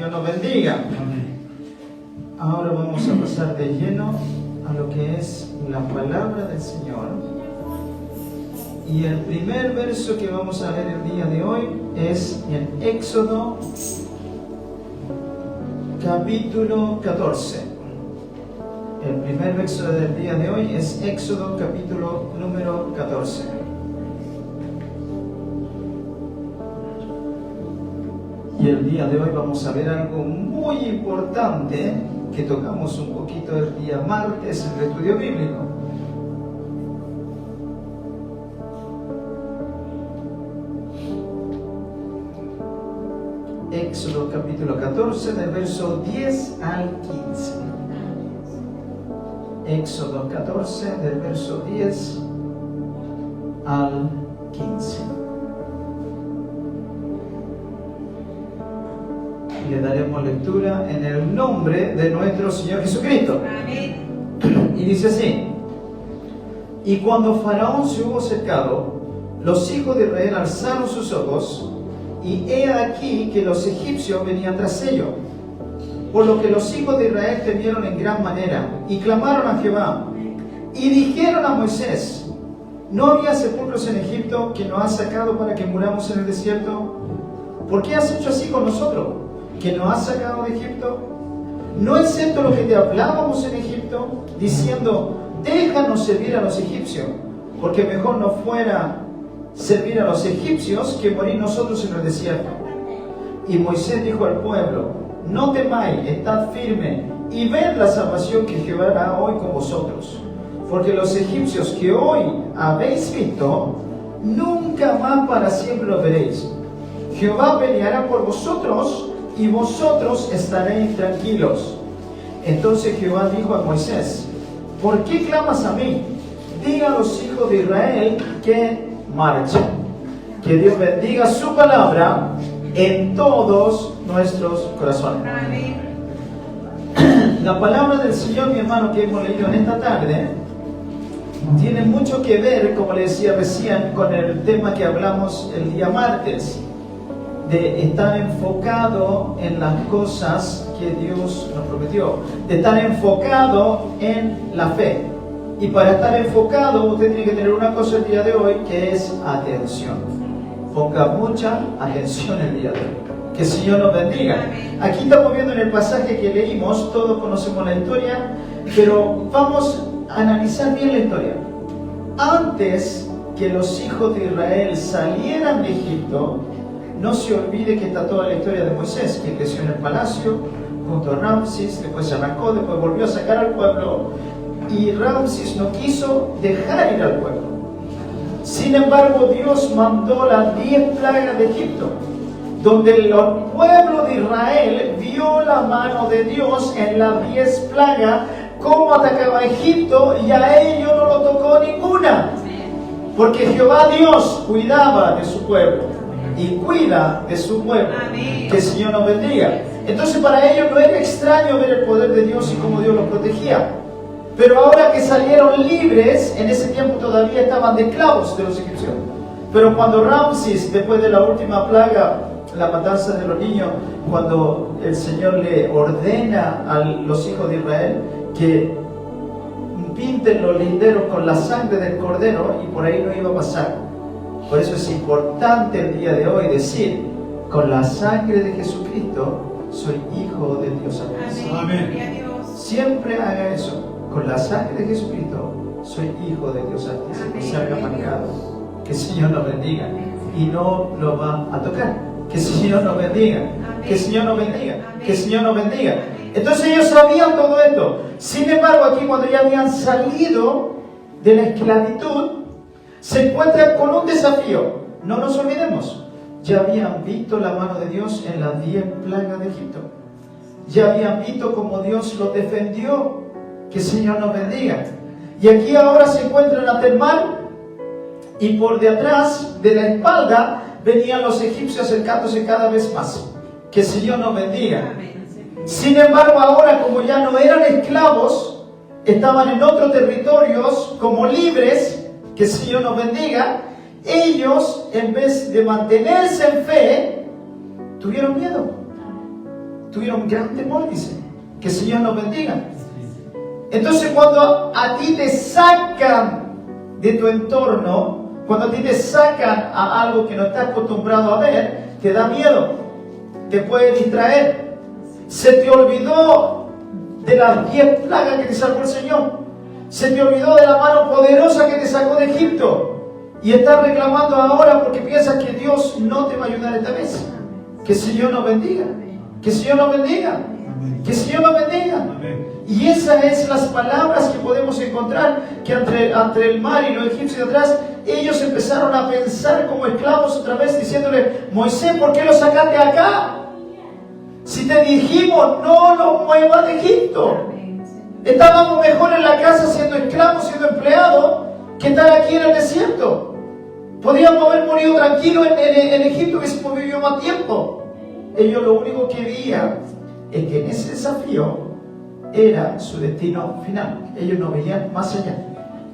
Señor nos bendiga. Ahora vamos a pasar de lleno a lo que es la palabra del Señor. Y el primer verso que vamos a ver el día de hoy es en Éxodo capítulo 14. El primer verso del día de hoy es Éxodo capítulo número 14. Y el día de hoy vamos a ver algo muy importante que tocamos un poquito el día martes en el estudio bíblico. Éxodo capítulo 14 del verso 10 al 15. Éxodo 14 del verso 10 al 15. Le daremos lectura en el nombre de nuestro Señor Jesucristo. Amén. Y dice así: y cuando Faraón se hubo acercado, los hijos de Israel alzaron sus ojos, y he aquí que los egipcios venían tras ellos. Por lo que los hijos de Israel temieron en gran manera, y clamaron a Jehová, y dijeron a Moisés: ¿no había sepulcros en Egipto que nos has sacado para que muramos en el desierto? ¿Por qué has hecho así con nosotros, que nos has sacado de Egipto? ¿No es cierto lo que te hablábamos en Egipto, diciendo: déjanos servir a los egipcios, porque mejor nos fuera servir a los egipcios que morir nosotros en el desierto? Y Moisés dijo al pueblo: no temáis, estad firme, y ved la salvación que Jehová hará hoy con vosotros. Porque los egipcios que hoy habéis visto, nunca más para siempre los veréis. Jehová peleará por vosotros, y vosotros estaréis tranquilos. Entonces Jehová dijo a Moisés: ¿por qué clamas a mí? Diga a los hijos de Israel que marchen. Que Dios bendiga su palabra en todos nuestros corazones. Amén. La palabra del Señor, mi hermano, que hemos leído en esta tarde, tiene mucho que ver, como le decía recién, con el tema que hablamos el día martes, de estar enfocado en las cosas que Dios nos prometió, de estar enfocado en la fe. Y para estar enfocado, usted tiene que tener una cosa el día de hoy, que es atención. Ponga mucha atención el día de hoy. Que el Señor nos bendiga. Aquí estamos viendo en el pasaje que leímos, todos conocemos la historia, pero vamos a analizar bien la historia. Antes que los hijos de Israel salieran de Egipto, no se olvide que está toda la historia de Moisés, que creció en el palacio junto a Ramsés, después se arrancó, después volvió a sacar al pueblo, y Ramsés no quiso dejar ir al pueblo. Sin embargo, Dios mandó las 10 plagas de Egipto, donde el pueblo de Israel vio la mano de Dios en las 10 plagas, cómo atacaba a Egipto, y a ellos no lo tocó ninguna, porque Jehová Dios cuidaba de su pueblo y cuida de su pueblo. Amén. Que el Señor nos bendiga. Entonces para ellos no era extraño ver el poder de Dios y cómo Dios los protegía. Pero ahora que salieron libres, en ese tiempo todavía estaban de esclavos de los egipcios. Pero cuando Ramsés, después de la última plaga, la matanza de los niños, cuando el Señor le ordena a los hijos de Israel que pinten los linderos con la sangre del cordero, y por ahí no iba a pasar. Por eso es importante el día de hoy decir: con la sangre de Jesucristo soy hijo de Dios Altísimo. Amén. Siempre haga eso. Con la sangre de Jesucristo soy hijo de Dios Altísimo. No se haga marcado. Que el Señor nos bendiga. Y no lo va a tocar. Que el Señor nos bendiga. Que el Señor nos bendiga. Que el Señor nos bendiga. Entonces ellos sabían todo esto. Sin embargo, aquí cuando ya habían salido de la esclavitud, se encuentran con un desafío. No nos olvidemos, ya habían visto la mano de Dios en las 10 plagas de Egipto. Ya habían visto cómo Dios los defendió. Que el Señor nos bendiga. Y aquí ahora se encuentran ante el mar, y por de atrás, de la espalda, venían los egipcios acercándose cada vez más. Que el Señor nos bendiga. Sin embargo, ahora, como ya no eran esclavos, estaban en otros territorios como libres. Que el Señor nos bendiga. Ellos, en vez de mantenerse en fe, tuvieron miedo. tuvieron un gran temor, dice. Que el Señor nos bendiga. Entonces cuando a ti te sacan de tu entorno, cuando a ti te sacan a algo que no estás acostumbrado a ver, te da miedo, te puede distraer. Se te olvidó de las 10 plagas que te sacó el Señor. Se te olvidó de la mano poderosa que te sacó de Egipto. Y estás reclamando ahora porque piensas que Dios no te va a ayudar esta vez. Que el Señor nos bendiga. Que el Señor nos bendiga. Que el Señor nos bendiga. Y esas es las palabras que podemos encontrar, que entre el mar y los egipcios de atrás, ellos empezaron a pensar como esclavos otra vez, diciéndole: Moisés, ¿por qué lo sacaste acá? Si te dijimos, no lo muevas de Egipto. Estábamos mejor en la casa siendo esclavos, siendo empleados, que estar aquí en el desierto. Podíamos haber morido tranquilos en Egipto, que se vivió más tiempo. Ellos lo único que veían es que en ese desafío era su destino final. Ellos no veían más allá.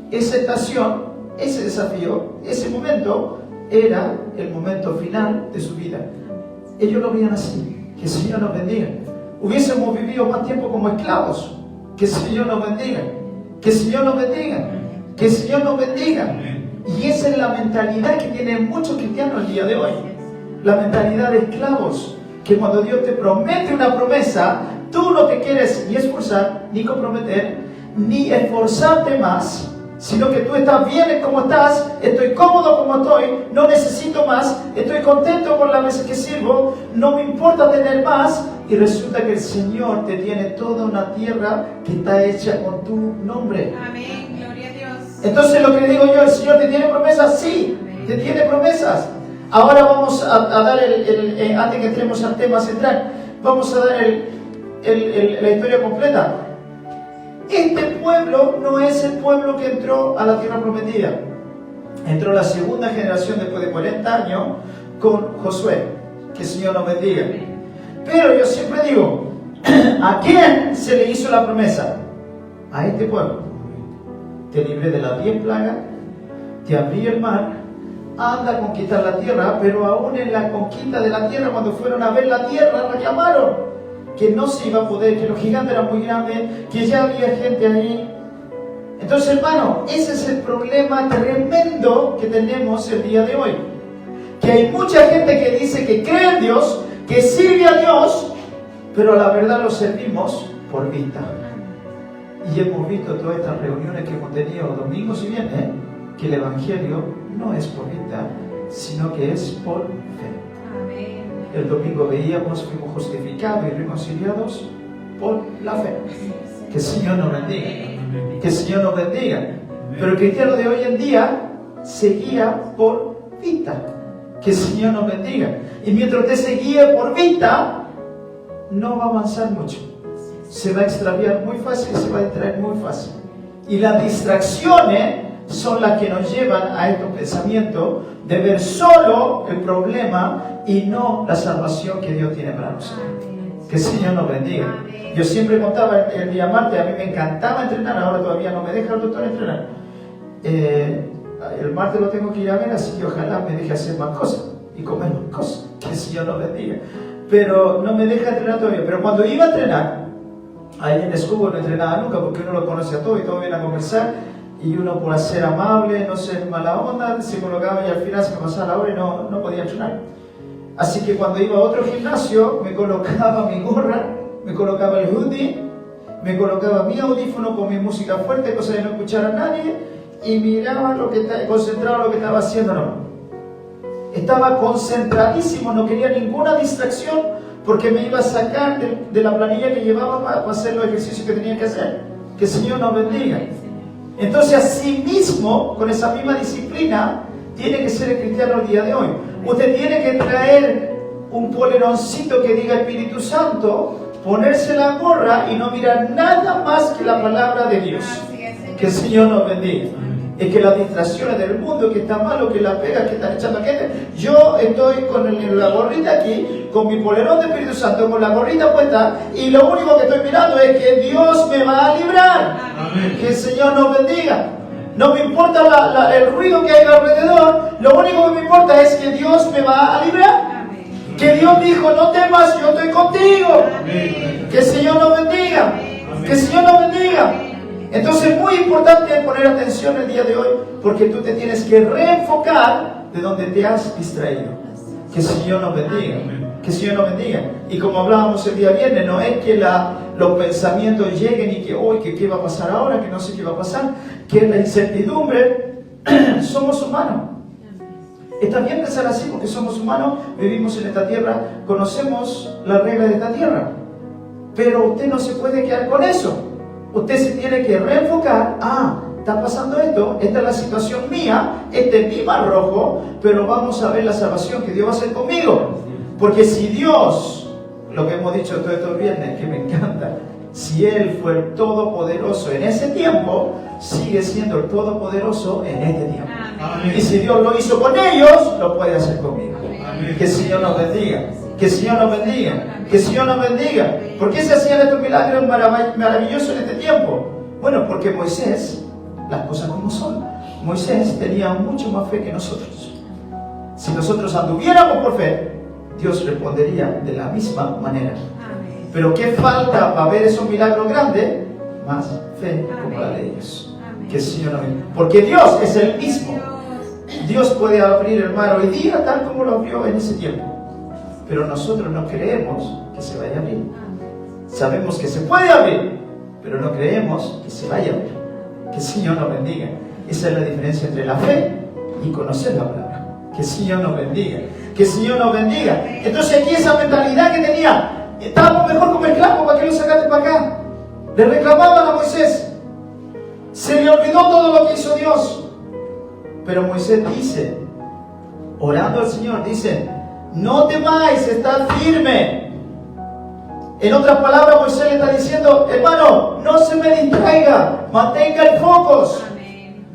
Esa estación, ese desafío, ese momento era el momento final de su vida. Ellos lo veían así. Que el Señor nos bendiga. Hubiésemos vivido más tiempo como esclavos. Que el Señor nos bendiga. Que el Señor nos bendiga. Que el Señor nos bendiga. Y esa es la mentalidad que tienen muchos cristianos el día de hoy. La mentalidad de esclavos. Que cuando Dios te promete una promesa, tú no te quieres ni esforzar, ni comprometer, ni esforzarte más, sino que tú estás bien como estás, estoy cómodo como estoy, no necesito más, estoy contento con las veces que sirvo, no me importa tener más, y resulta que el Señor te tiene toda una tierra que está hecha con tu nombre. Amén, gloria a Dios. Entonces lo que digo yo, ¿el Señor te tiene promesas? Sí, te tiene promesas. Ahora vamos a dar antes que entremos al tema central, vamos a dar la historia completa. Este pueblo no es el pueblo que entró a la tierra prometida. Entró la segunda generación después de 40 años con Josué. Que el Señor nos bendiga. Pero yo siempre digo, ¿a quién se le hizo la promesa? A este pueblo. Te libré de las 10 plagas, te abrí el mar, anda a conquistar la tierra, pero aún en la conquista de la tierra, cuando fueron a ver la tierra, reclamaron que no se iba a poder, que los gigantes eran muy grandes, que ya había gente ahí. Entonces, hermano, ese es el problema tremendo que tenemos el día de hoy. Que hay mucha gente que dice que cree en Dios, que sirve a Dios, pero la verdad lo servimos por vista. Y hemos visto todas estas reuniones que hemos tenido domingos y viernes, que el Evangelio no es por vista, sino que es por fe. Amén. El domingo veíamos, fuimos justificados y reconciliados por la fe. Que el Señor nos bendiga. Que el Señor nos bendiga. Pero el cristiano de hoy en día se guía por vista. Que el Señor nos bendiga. Y mientras usted se guíe por vista, no va a avanzar mucho. Se va a extraviar muy fácil y se va a distraer muy fácil. Y las distracciones son las que nos llevan a estos pensamientos de ver solo el problema y no la salvación que Dios tiene para nosotros. Que el Señor nos bendiga. Yo siempre contaba el día martes, a mí me encantaba entrenar, ahora todavía no me deja el doctor entrenar. El martes lo tengo que ir a ver, así que ojalá me deje hacer más cosas y comer más cosas. Que el Señor nos bendiga. Pero no me deja entrenar todavía. Pero cuando iba a entrenar, ahí en Escubo no entrenaba nunca porque uno lo conoce a todo y todos vienen a conversar. Y uno, por ser amable, no ser mala onda, se colocaba y al final se me pasaba la hora y no podía entrenar. Así que cuando iba a otro gimnasio, me colocaba mi gorra, me colocaba el hoodie, me colocaba mi audífono con mi música fuerte, cosa de no escuchar a nadie, y miraba concentrado en lo que estaba haciendo. No. Estaba concentradísimo, no quería ninguna distracción, porque me iba a sacar de la planilla que llevaba para hacer los ejercicios que tenía que hacer. Que el Señor nos bendiga. Entonces, así mismo, con esa misma disciplina, tiene que ser el cristiano el día de hoy. Usted tiene que traer un poleroncito que diga Espíritu Santo, ponerse la gorra y no mirar nada más que la palabra de Dios. Que el Señor nos bendiga. Es que las distracciones del mundo, que está malo, que la pega, que están echando a gente. Yo estoy con la gorrita aquí, con mi polerón de Espíritu Santo, con la gorrita puesta, y lo único que estoy mirando es que Dios me va a librar. Amén. Que el Señor nos bendiga. No me importa el ruido que hay alrededor, lo único que me importa es que Dios me va a librar. Amén. Que Dios dijo, no temas, yo estoy contigo. Que el Señor nos bendiga. Que el Señor nos bendiga. Entonces es muy importante poner atención el día de hoy, porque tú te tienes que reenfocar de donde te has distraído. Que el Señor nos bendiga. Que el Señor nos bendiga. Y como hablábamos el día viernes, no es que los pensamientos lleguen y que hoy, que qué va a pasar ahora, que no sé qué va a pasar, que la incertidumbre. Somos humanos. Está bien pensar así porque somos humanos, vivimos en esta tierra, conocemos las reglas de esta tierra. Pero usted no se puede quedar con eso. Usted se tiene que reenfocar. Está pasando esto, esta es la situación mía, este es mi mar rojo, pero vamos a ver la salvación que Dios va a hacer conmigo. Porque si Dios, lo que hemos dicho todos estos viernes, que me encanta, si Él fue el Todopoderoso en ese tiempo, sigue siendo el Todopoderoso en este tiempo. Amén. Y si Dios lo hizo con ellos, lo puede hacer conmigo. Amén. Que el Señor nos bendiga. Que el Señor nos bendiga. Que el Señor nos bendiga. ¿Por qué se hacían estos milagros maravillosos en este tiempo? Bueno, porque Moisés, las cosas como son, Moisés tenía mucho más fe que nosotros. Si nosotros anduviéramos por fe, Dios respondería de la misma manera. Amén. Pero ¿qué falta para ver esos milagros grandes? Más fe como la de ellos. Amén. Que el Señor nos bendiga. Porque Dios es el mismo. Dios puede abrir el mar hoy día tal como lo abrió en ese tiempo. Pero nosotros no creemos que se vaya a abrir. Sabemos que se puede abrir, pero no creemos que se vaya a abrir. Que el Señor nos bendiga. Esa es la diferencia entre la fe y conocer la palabra. Que el Señor nos bendiga. Que el Señor nos bendiga. Entonces aquí esa mentalidad que tenía, estábamos mejor como esclavos, ¿para qué lo sacaste para acá? Le reclamaban a Moisés. Se le olvidó todo lo que hizo Dios. Pero Moisés dice, orando al Señor, dice, no temáis, estad firme. En otras palabras, Moisés le está diciendo, hermano, no se me distraiga, mantenga el foco.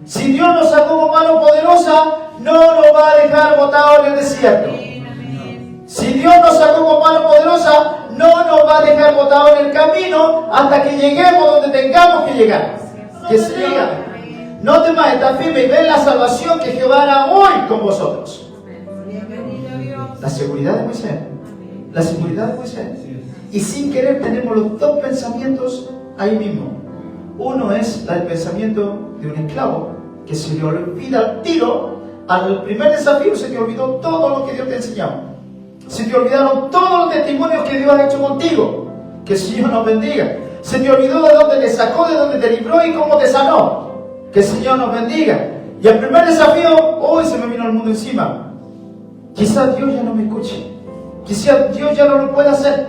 Si Dios nos sacó como mano poderosa, no nos va a dejar botados en el desierto. Si Dios nos sacó como mano poderosa, no nos va a dejar botados en el camino hasta que lleguemos donde tengamos que llegar. Que siga. No temáis, estad firme y ven la salvación que Jehová hará hoy con vosotros. La seguridad de Moisés. La seguridad de Moisés. Y sin querer tenemos los dos pensamientos ahí mismo. Uno es el pensamiento de un esclavo que se le olvida al tiro, al primer desafío se te olvidó todo lo que Dios te enseñó. Se te olvidaron todos los testimonios que Dios ha hecho contigo. Que el Señor nos bendiga. Se te olvidó de dónde te sacó, de dónde te libró y cómo te sanó. Que el Señor nos bendiga. Y el primer desafío, hoy se me vino el mundo encima. Quizás Dios ya no me escuche. Quizás Dios ya no lo pueda hacer.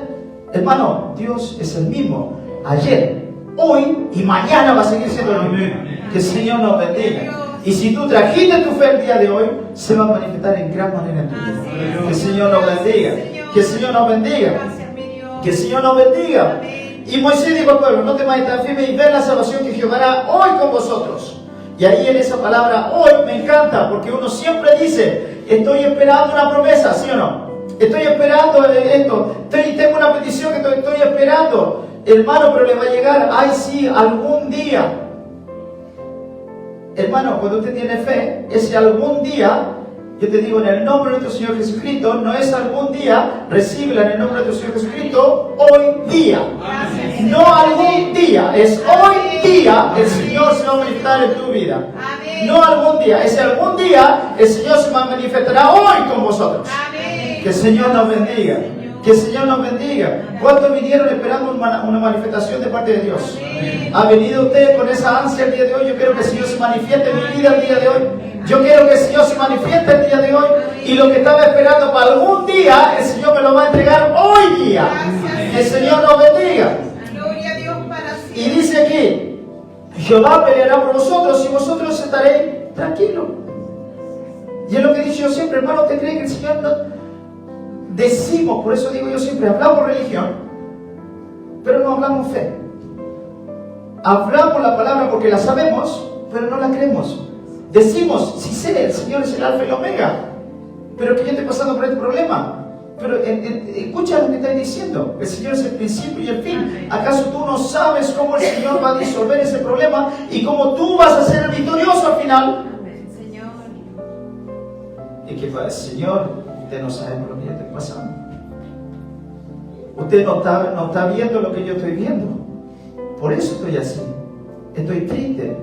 Hermano, Dios es el mismo ayer, hoy y mañana va a seguir siendo el mismo. Que el Señor nos bendiga. Y si tú trajiste tu fe el día de hoy, se va a manifestar en gran manera en tu vida. Que el Señor nos bendiga. Que el Señor nos bendiga. Que el Señor nos bendiga. Y Moisés dijo al pueblo, no temáis, estad firmes y ved la salvación que Jehová hará hoy con vosotros. Y ahí en esa palabra hoy me encanta, porque uno siempre dice, estoy esperando una promesa, ¿sí o no? Estoy esperando esto, tengo una petición que estoy esperando, hermano, pero le va a llegar, ay sí, algún día. Hermano, cuando usted tiene fe, ese algún día, yo te digo en el nombre de nuestro Señor Jesucristo, no es algún día, recíbela en el nombre de nuestro Señor Jesucristo, hoy día. Amén. No algún día, es hoy día el Señor se va a manifestar en tu vida. Amén. No algún día, ese algún día el Señor se manifestará hoy con vosotros. Amén. Que el Señor nos bendiga. Que el Señor nos bendiga. ¿Cuántos vinieron esperando una manifestación de parte de Dios? Amén. ¿Ha venido usted con esa ansia el día de hoy? Yo quiero que el Señor se manifieste en mi vida el día de hoy. Yo quiero que el Señor se manifieste el día de hoy. Y lo que estaba esperando para algún día, el Señor me lo va a entregar hoy día. Que el Señor nos bendiga. Y dice aquí, Jehová peleará por vosotros y vosotros estaréis tranquilos. Y es lo que he dicho yo siempre, hermano, ¿te cree que el Señor no? Decimos, por eso digo yo siempre, hablamos religión, pero no hablamos fe. Hablamos la palabra porque la sabemos, pero no la creemos. Decimos, sí sé, el Señor es el alfa y el omega, pero que yo estoy pasando por este problema. Pero escucha lo que estoy diciendo, el Señor es el principio y el fin. ¿Acaso tú no sabes cómo el Señor va a disolver ese problema y cómo tú vas a ser el victorioso al final? Y que para el Señor, usted no sabe por lo que ya te pasando. Usted no está viendo lo que yo estoy viendo. Por eso estoy así. Estoy triste.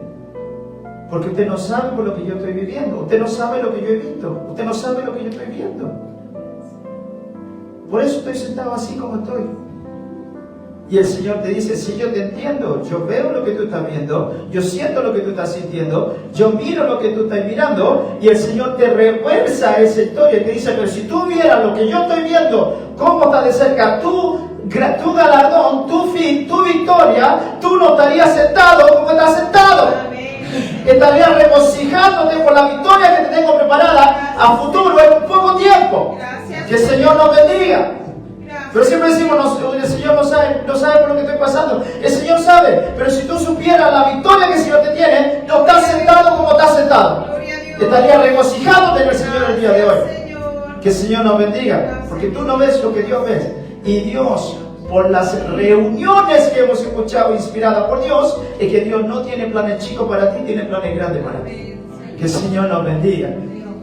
Porque usted no sabe por lo que yo estoy viviendo. Usted no sabe lo que yo he visto. Usted no sabe lo que yo estoy viendo. Por eso estoy sentado así como estoy. Y el Señor te dice, si yo te entiendo, yo veo lo que tú estás viendo, yo siento lo que tú estás sintiendo, yo miro lo que tú estás mirando, y el Señor te refuerza esa historia y te dice, pero si tú vieras lo que yo estoy viendo, cómo está de cerca tu galardón, tu fin, tu victoria, tú no estarías sentado como estás sentado. Estarías regocijándote por la victoria que te tengo preparada a futuro en poco tiempo. Que el Señor nos bendiga. Pero siempre decimos, el Señor no sabe por lo que estoy pasando. El Señor sabe, pero si tú supieras la victoria que el Señor te tiene, no estás sentado como estás sentado. Estarías regocijándote en el Señor el día de hoy. Que el Señor nos bendiga, porque tú no ves lo que Dios ve. Y Dios, por las reuniones que hemos escuchado inspiradas por Dios, es que Dios no tiene planes chicos para ti, tiene planes grandes para ti. Que el Señor nos bendiga.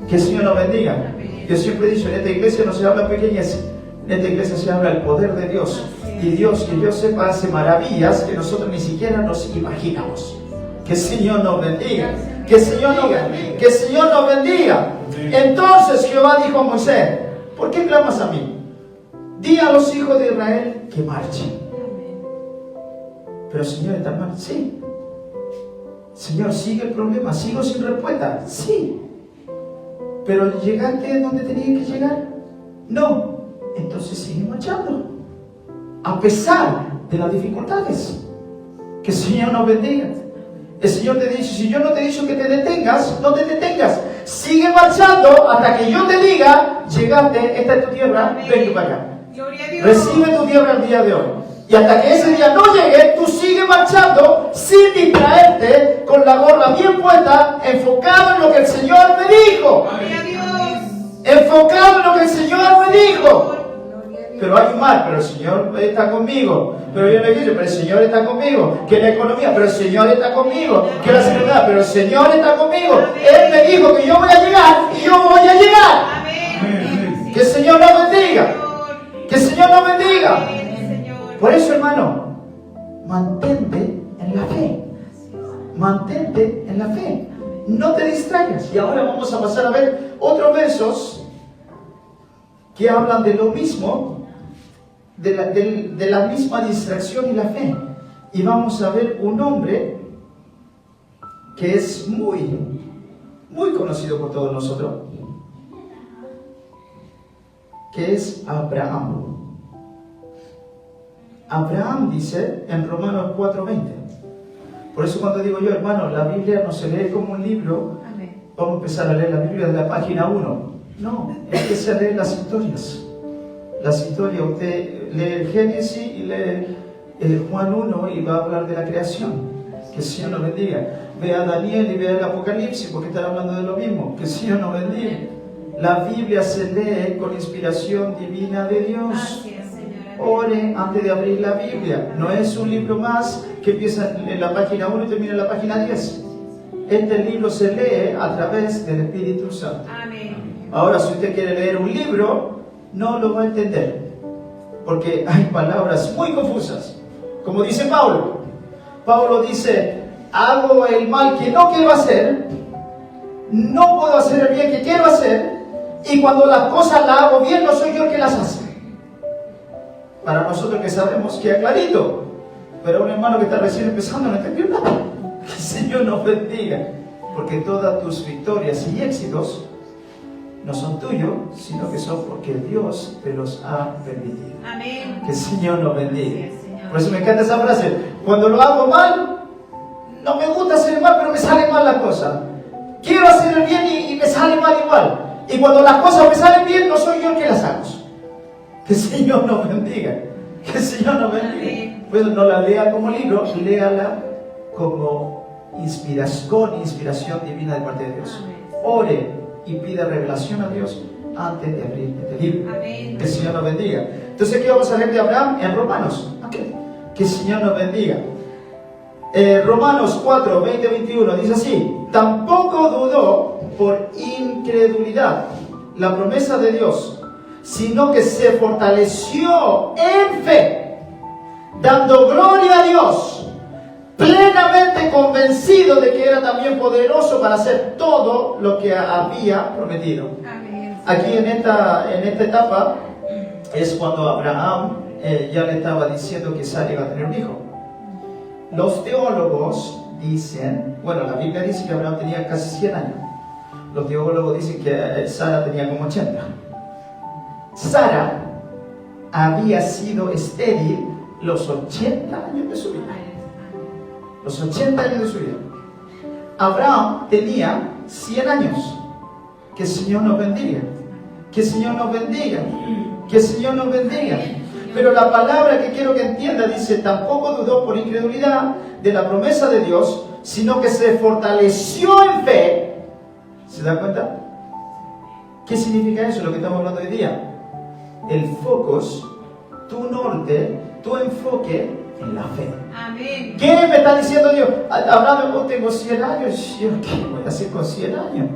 Que el Señor nos bendiga. Yo siempre he dicho, en esta iglesia no se habla pequeñez. En esta iglesia se habla del poder de Dios. Y Dios, que yo sepa, hace maravillas que nosotros ni siquiera nos imaginamos. Que el Señor nos bendiga. Que el Señor nos bendiga. Que el Señor nos bendiga. Entonces Jehová dijo a Moisés, ¿por qué clamas a mí? Di a los hijos de Israel que marchen. Pero Señor, ¿está mal? Sí. Señor, sigue el problema. ¿Sigo sin respuesta? Sí. ¿Pero llegaste donde tenía que llegar? No. Entonces sigue marchando. A pesar de las dificultades. Que el Señor nos bendiga. El Señor te dice, si yo no te he dicho que te detengas, no te detengas. Sigue marchando hasta que yo te diga, llegaste, esta es tu tierra, ven para acá. Recibe tu tierra el día de hoy. Y hasta que ese día no llegue, tú sigues marchando sin distraerte, con la gorra bien puesta, enfocado en lo que el Señor me dijo. Enfocado en lo que el Señor me dijo. Pero hay un mal, pero el Señor está conmigo. Pero yo le digo, pero el Señor está conmigo. Que la economía, pero el Señor está conmigo. Que la seguridad, pero el Señor está conmigo. Él me dijo que yo voy a llegar y yo voy a llegar. Que el Señor nos bendiga. Que el Señor nos bendiga. Por eso, hermano, mantente en la fe. Mantente en la fe. No te distraigas. Y ahora vamos a pasar a ver otros versos que hablan de lo mismo, de la misma distracción y la fe. Y vamos a ver un hombre que es muy conocido por todos nosotros, que es Abraham. Abraham dice en Romanos 4:20. Por eso cuando digo yo, hermano, la Biblia no se lee como un libro. Amén. Vamos a empezar a leer la Biblia de la página 1. No, empiece a leer las historias. Las historias, usted lee el Génesis y lee Juan 1 y va a hablar de la creación. Que el Señor nos bendiga. Vea a Daniel y vea el Apocalipsis porque están hablando de lo mismo. Que el Señor nos bendiga. La Biblia se lee con inspiración divina de Dios. Ore antes de abrir la Biblia. No es un libro más que empieza en la página 1 y termina en la página 10. Este libro se lee a través del Espíritu Santo. Amén. Ahora, si usted quiere leer un libro, no lo va a entender. Porque hay palabras muy confusas. Como dice Pablo. Pablo dice, hago el mal que no quiero hacer, no puedo hacer el bien que quiero hacer, y cuando las cosas las hago bien, no soy yo el que las hace. Para nosotros que sabemos, queda clarito. Pero un hermano que está recién empezando no entendió nada. Que el Señor nos bendiga. Porque todas tus victorias y éxitos no son tuyos, sino que son porque Dios te los ha permitido. Amén. Que el Señor nos bendiga. Por eso me encanta esa frase. Cuando lo hago mal, no me gusta hacer el mal, pero me sale mal la cosa. Quiero hacer el bien y me sale mal igual. Y cuando las cosas me salen bien, no soy yo el que las hago. Que el Señor nos bendiga. Que el Señor nos bendiga. Pues no la lea como libro, léala como con inspiración divina de parte de Dios. Ore y pida revelación a Dios antes de abrir este libro. Que el Señor nos bendiga. Entonces, ¿qué vamos a leer de Abraham? En Romanos. Que el Señor nos bendiga. Romanos 4, 20, 21 dice así: tampoco dudó por incredulidad la promesa de Dios, sino que se fortaleció en fe, dando gloria a Dios, plenamente convencido de que era también poderoso para hacer todo lo que había prometido. Aquí en esta etapa es cuando Abraham ya le estaba diciendo que Sara iba a tener un hijo. Los teólogos dicen, bueno, la Biblia dice que Abraham tenía casi 100 años. Los teólogos dicen que Sara tenía como 80. Sara había sido estéril los 80 años de su vida. Los 80 años de su vida. Abraham tenía 100 años. Que el Señor nos bendiga. Que el Señor nos bendiga. Que el Señor nos bendiga. Pero la palabra que quiero que entienda dice, tampoco dudó por incredulidad de la promesa de Dios, sino que se fortaleció en fe. ¿Se da cuenta? ¿Qué significa eso, lo que estamos hablando hoy día? El focus, tu norte, tu enfoque en la fe. Amén. ¿Qué me está diciendo Dios? Abraham, yo tengo 100 años. ¿Yo qué voy a hacer con 100 años?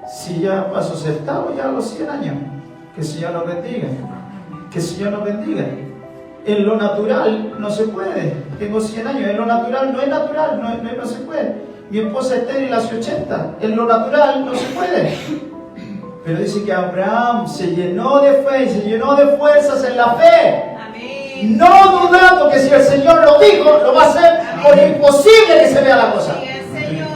Si ya paso acertado ya a los 100 años. Que el Señor nos bendiga. Que el Señor nos bendiga. En lo natural no se puede. Tengo 100 años. En lo natural no es natural. No se puede. Mi esposa es estéril hace 80. En lo natural no se puede. Pero dice que Abraham se llenó de fe y se llenó de fuerzas en la fe. Amén. No dudando que si el Señor lo dijo, lo va a hacer. Amén. Por imposible que se vea la cosa.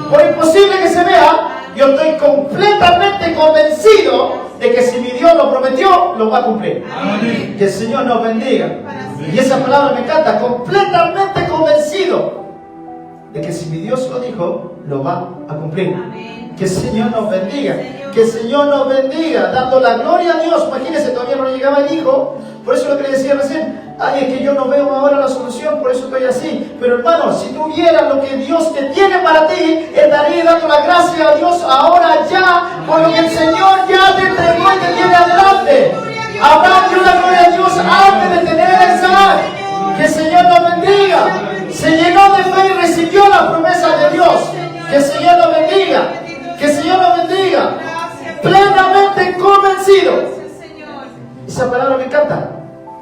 Por imposible que se vea, yo estoy completamente convencido de que si mi Dios lo prometió, lo va a cumplir. Amén. Que el Señor nos bendiga. Amén. Y esa palabra me encanta, completamente convencido de que si mi Dios lo dijo, lo va a cumplir. Amén. Que el Señor nos bendiga. Que el Señor nos bendiga, dando la gloria a Dios. Imagínense, todavía no llegaba el hijo. Por eso lo que le decía recién, ay, es que yo no veo ahora la solución, por eso estoy así. Pero hermano, si tú vieras lo que Dios te tiene para ti, estaría dando la gracia a Dios ahora ya, por lo que el Señor ya te entregó y te tiene adelante. Abraham dio la gloria a Dios antes de tener a Isaac. Que el Señor nos bendiga. Se llenó de fe y recibió la promesa de Dios. Que el Señor nos bendiga. Que el Señor nos bendiga. Plenamente convencido. Esa palabra me encanta.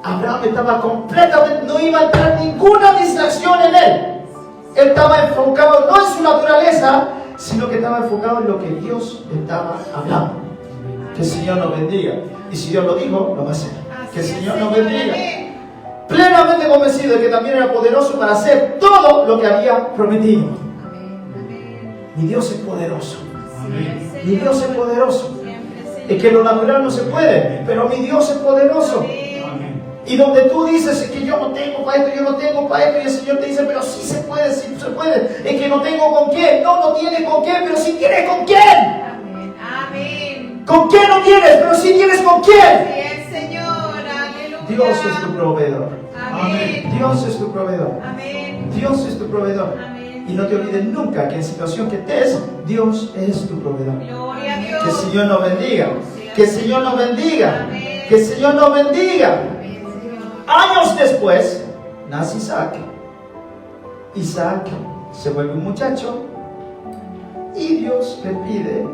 Abraham estaba completamente, no iba a entrar ninguna distracción en él. Él estaba enfocado no en su naturaleza, sino que estaba enfocado en lo que Dios estaba hablando. Que el Señor nos bendiga. Y si Dios lo dijo, lo va a hacer. Que el Señor nos bendiga. Plenamente convencido de que también era poderoso para hacer todo lo que había prometido. Mi Dios es poderoso. Mi Dios es poderoso. Es que lo natural no se puede, pero mi Dios es poderoso. Y donde tú dices, es que yo no tengo para esto, yo no tengo para esto, y el Señor te dice, pero sí se puede, sí se puede. Es que no tengo con quién. No tienes con quién, pero sí tienes con quién. Amén. Amén. ¿Con quién no tienes, pero sí tienes con quién? Sí, Señor. Aleluya. Dios es tu proveedor. Amén. Dios es tu proveedor. Amén. Dios es tu proveedor. Amén. Y no te olvides nunca que en situación que estés, Dios es tu proveedor. Gloria a Dios. Que el Señor nos bendiga. Que el Señor nos bendiga. Amén. Que el Señor nos bendiga. Años después, nace Isaac. Isaac se vuelve un muchacho y Dios le pide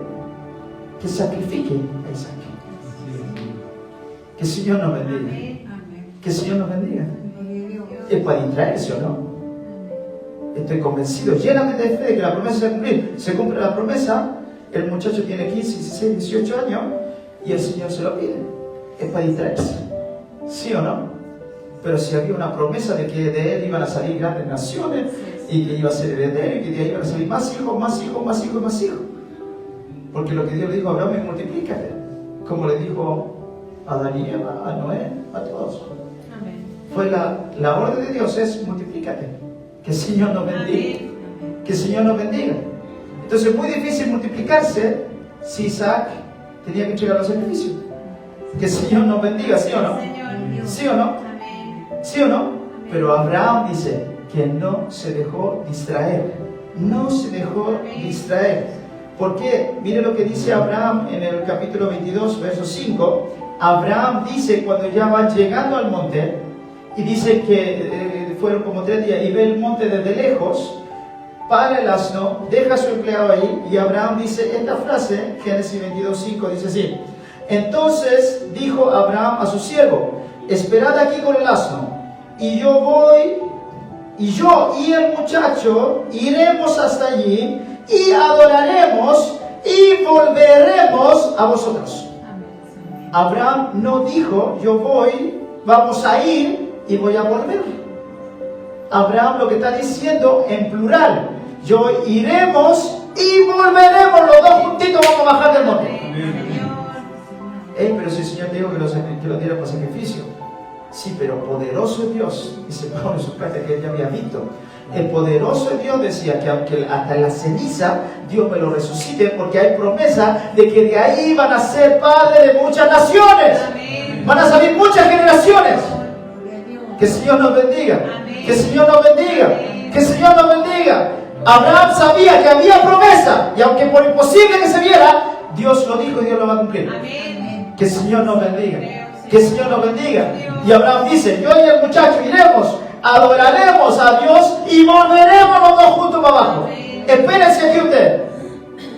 que sacrifique a Isaac. Que el Señor nos bendiga. Que el Señor nos bendiga. Es para distraerse, ¿o no? Estoy convencido, lléname de fe de que la promesa se va a cumplir. Se cumple la promesa, el muchacho tiene 15, 16, 18 años y el Señor se lo pide. Es para distraerse. ¿Sí o no? Pero si había una promesa de que de él iban a salir grandes naciones y que iba a ser heredero y que de ahí iban a salir más hijos, más hijos, más hijos, más hijos. Porque lo que Dios le dijo a Abraham es multiplícate, como le dijo a Adán y Eva, a Noé, a todos. Amén. Fue la orden de Dios es multiplícate. Que el Señor nos bendiga. Amén. Que el Señor nos bendiga. Entonces es muy difícil multiplicarse si Isaac tenía que entregar los sacrificios. Que el Señor nos bendiga, ¿sí o no? ¿Sí o no? ¿Sí o no? Pero Abraham dice que no se dejó distraer. No se dejó distraer. ¿Por qué? Mire lo que dice Abraham en el capítulo 22, verso 5. Abraham dice cuando ya va llegando al monte, y dice que fueron como 3 días, y ve el monte desde lejos, para el asno, deja a su empleado ahí, y Abraham dice esta frase, Génesis 22, 5, dice así: Entonces dijo Abraham a su siervo: esperad aquí con el asno, y yo voy, y yo y el muchacho iremos hasta allí, y adoraremos, y volveremos a vosotros. Abraham no dijo: yo voy, vamos a ir, y voy a volver. Abraham lo que está diciendo en plural: yo iremos y volveremos, los dos juntitos vamos a bajar del monte. Pero si el Señor dijo que lo diera por sacrificio. Sí, pero poderoso es Dios, dice Pablo en su carta que él ya había visto. El poderoso es Dios, decía, que aunque hasta la ceniza Dios me lo resucite, porque hay promesa de que de ahí van a ser padres de muchas naciones. Van a salir muchas generaciones. Que el Señor nos bendiga. Que el Señor nos bendiga. Que el Señor nos bendiga. Abraham sabía que había promesa, y aunque por imposible que se viera, Dios lo dijo y Dios lo va a cumplir. Que el Señor nos bendiga. Que el Señor nos bendiga. Y Abraham dice: yo y el muchacho iremos, adoraremos a Dios y volveremos los dos juntos para abajo. Espérense aquí usted.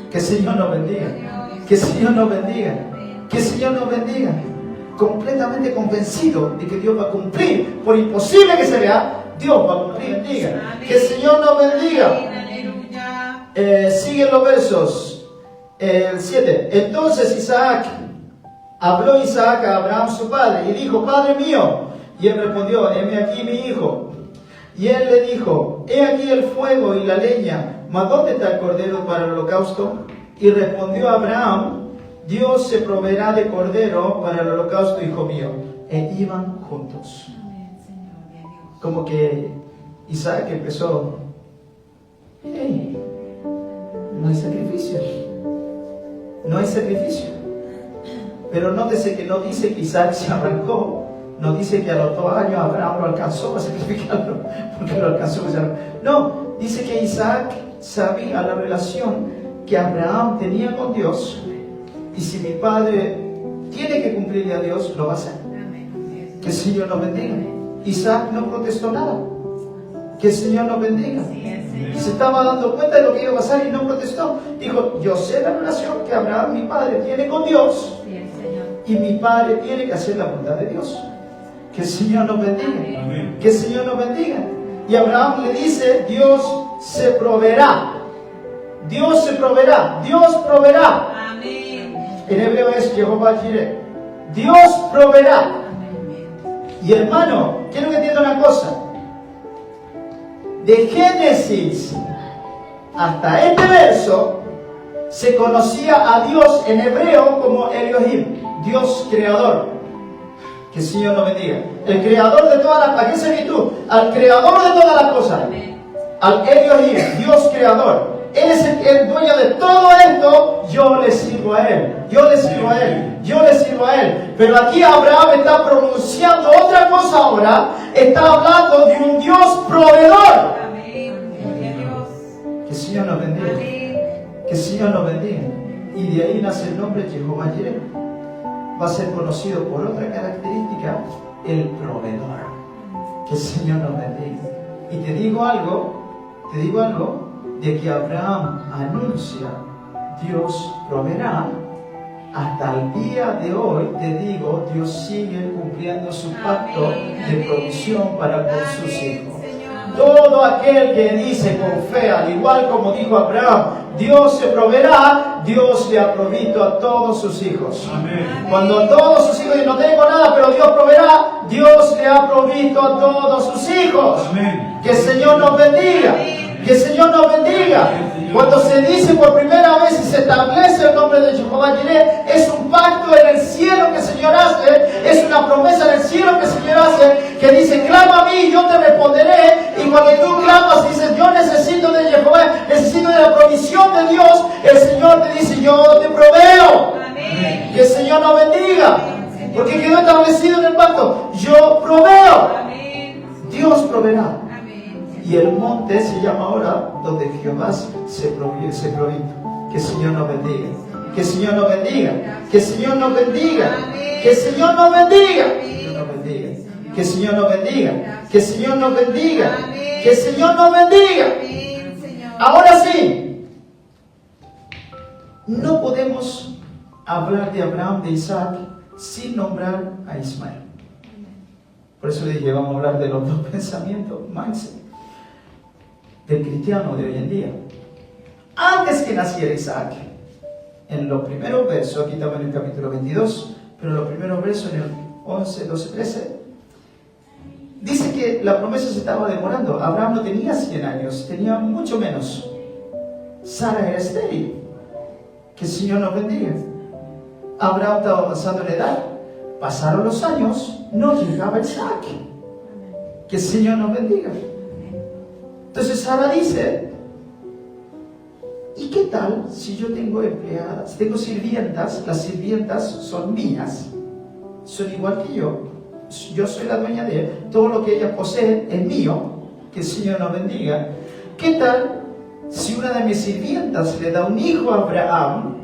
Que el Señor nos bendiga. Que el Señor nos bendiga. Que el Señor nos bendiga. Completamente convencido de que Dios va a cumplir. Por imposible que se vea, Dios va a cumplir. Bendiga. Que el Señor nos bendiga. Siguen los versos. El 7. Entonces habló Isaac a Abraham su padre y dijo: Padre mío. Y él respondió: heme aquí mi hijo. Y él le dijo: he aquí el fuego y la leña, mas ¿dónde está el cordero para el holocausto? Y respondió Abraham: Dios se proveerá de cordero para el holocausto, hijo mío. E iban juntos. Como que Isaac empezó: hey, no hay sacrificio. No hay sacrificio. Pero nótese que no dice que Isaac se arrancó. No dice que a los 2 años Abraham lo alcanzó a sacrificarlo, porque lo alcanzó. No, dice que Isaac sabía la relación que Abraham tenía con Dios. Y si mi padre tiene que cumplirle a Dios, lo va a hacer. Que el Señor nos bendiga. Isaac no protestó nada. Que el Señor nos bendiga. Se estaba dando cuenta de lo que iba a pasar y no protestó. Dijo: yo sé la relación que Abraham, mi padre, tiene con Dios. Y mi padre tiene que hacer la voluntad de Dios. Que el Señor nos bendiga. Amén. Que el Señor nos bendiga. Y Abraham le dice: Dios se proveerá. Dios se proveerá. Dios proveerá. Amén. En hebreo es Jehová Jireh. Dios proveerá. Amén. Y hermano, quiero que entienda una cosa. De Génesis hasta este verso se conocía a Dios en hebreo como Elohim, Dios creador. Que el Señor nos bendiga. El creador de todas las cosas. ¿A qué se tú? Al creador de todas las cosas. Al Elohim, Dios creador. Él es el dueño de todo esto. Yo le sirvo a Él. Yo le sirvo a Él. Yo le sirvo a Él. Pero aquí Abraham está pronunciando otra cosa ahora. Está hablando de un Dios proveedor. Que el Señor nos bendiga. Que el Señor nos bendiga. Y de ahí nace el nombre Jehová Jireh. Va a ser conocido por otra característica: el proveedor. Que el Señor nos bendiga. Y te digo algo, de que Abraham anuncia: Dios proveerá. Hasta el día de hoy, te digo, Dios sigue cumpliendo su pacto de provisión para con sus hijos. Todo aquel que dice con fe, al igual como dijo Abraham, Dios se proveerá, Dios le ha provisto a todos sus hijos. Amén. Cuando todos sus hijos dicen: no tengo nada, pero Dios proveerá, Dios le ha provisto a todos sus hijos. Amén. Que el Señor nos bendiga. Que el Señor nos bendiga. Cuando se dice por primera vez y se establece el nombre de Jehová Jireh, es un pacto en el cielo que el Señor hace, es una promesa en el cielo que el Señor hace, que dice: clama a mí y yo te responderé. Y cuando tú clamas y dices: yo necesito de Jehová, necesito de la provisión de Dios, el Señor te dice: yo te proveo. Amén. Que el Señor nos bendiga, porque quedó establecido en el pacto: yo proveo. Amén. Dios proveerá. Y el monte se llama ahora donde Jehová se proveyó. Que el Señor nos bendiga. Que el Señor nos bendiga. Que el Señor nos bendiga. Que el Señor nos bendiga. Que el Señor nos bendiga. Que el Señor nos bendiga. Que el Señor nos bendiga. Ahora sí, no podemos hablar de Abraham, de Isaac, sin nombrar a Ismael. Por eso le dije, vamos a hablar de los dos pensamientos, mindset, del cristiano de hoy en día. Antes que naciera Isaac, en los primeros versos, aquí estamos en el capítulo 22, pero en los primeros versos, en el 11, 12, 13, dice que la promesa se estaba demorando. Abraham no tenía 100 años, tenía mucho menos. Sara era estéril. Que el Señor nos bendiga. Abraham estaba avanzando en edad. Pasaron los años, no llegaba Isaac. Que el Señor nos bendiga. Entonces Sara dice, ¿y qué tal si yo tengo empleadas, tengo sirvientas? Las sirvientas son mías, son igual que yo soy la dueña de él, todo lo que ellas poseen es mío, que el Señor nos bendiga. ¿Qué tal si una de mis sirvientas le da un hijo a Abraham,